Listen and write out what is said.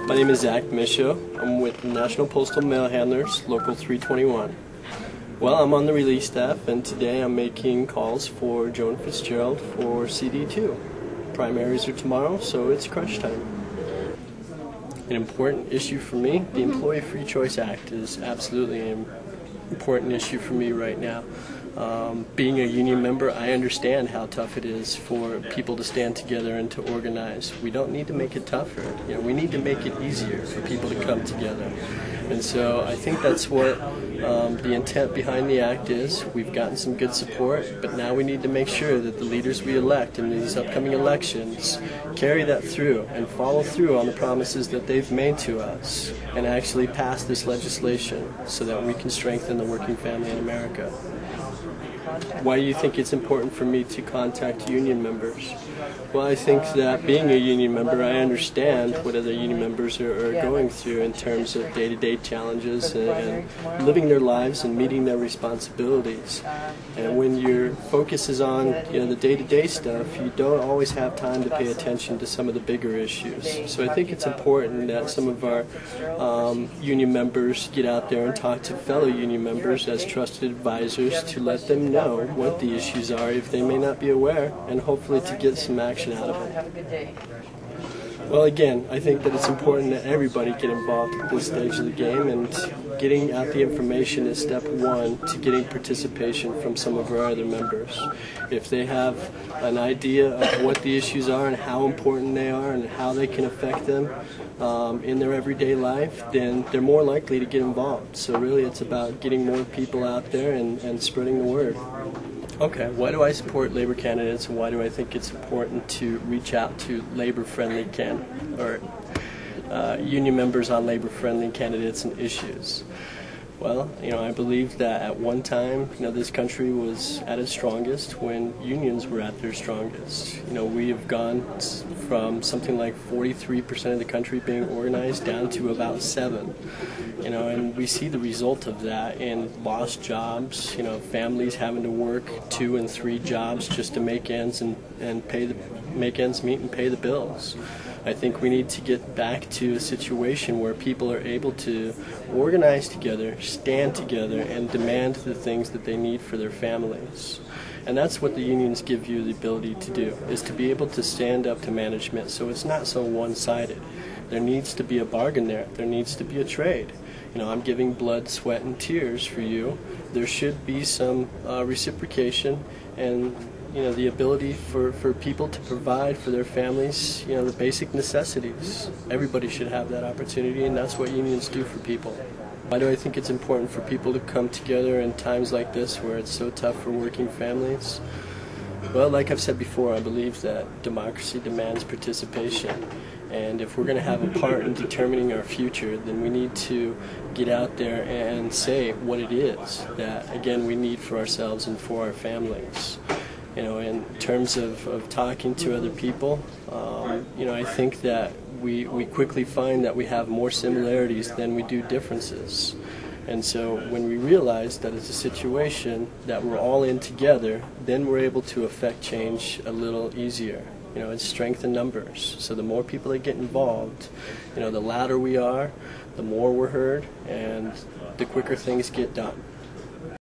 My name is Zack Mischo. I'm with the National Postal Mail Handlers, Local 321. Well, I'm on the release staff, and today I'm making calls for Joan Fitzgerald for CD2. Primaries are tomorrow, so it's crunch time. An important issue for me, the Employee Free Choice Act is absolutely an important issue for me right now. Being a union member, I understand how tough it is for people to stand together and to organize. We don't need to make it tougher. We need to make it easier for people to come together. And so I think that's what the intent behind the act is. We've gotten some good support, but now we need to make sure that the leaders we elect in these upcoming elections carry that through and follow through on the promises that they've made to us and actually pass this legislation so that we can strengthen the working family in America. Why do you think it's important for me to contact union members? Well, I think that being a union member, I understand what other union members are going through in terms of day-to-day challenges and living their lives and meeting their responsibilities. And when your focus is on the day-to-day stuff, you don't always have time to pay attention to some of the bigger issues. So I think it's important that some of our union members get out there and talk to fellow union members as trusted advisors to let them know what the issues are if they may not be aware, and hopefully to get some action out of it. Well, again, I think that it's important that everybody get involved at this stage of the game, and getting out the information is step one to getting participation from some of our other members. If they have an idea of what the issues are and how important they are and how they can affect them in their everyday life, then they're more likely to get involved. So really it's about getting more people out there and spreading the word. Okay, why do I support labor candidates, and why do I think it's important to reach out to labor-friendly union members on labor-friendly candidates and issues? Well, I believe that at one time, this country was at its strongest when unions were at their strongest. We have gone from something like 43% of the country being organized down to about 7%. And we see the result of that in lost jobs, families having to work 2 and 3 jobs just to make ends and make ends meet and pay the bills. I think we need to get back to a situation where people are able to organize together, stand together, and demand the things that they need for their families. And that's what the unions give you the ability to do, is to be able to stand up to management so it's not so one-sided. There needs to be a bargain there. There needs to be a trade. I'm giving blood, sweat, and tears for you. There should be some reciprocation and the ability for people to provide for their families, the basic necessities. Everybody should have that opportunity, and that's what unions do for people. Why do I think it's important for people to come together in times like this where it's so tough for working families? Well, like I've said before, I believe that democracy demands participation. And if we're going to have a part in determining our future, then we need to get out there and say what it is that, again, we need for ourselves and for our families. In terms of talking to other people, I think that we quickly find that we have more similarities than we do differences. And so when we realize that it's a situation that we're all in together, then we're able to affect change a little easier. It's strength in numbers. So the more people that get involved, the louder we are, the more we're heard, and the quicker things get done.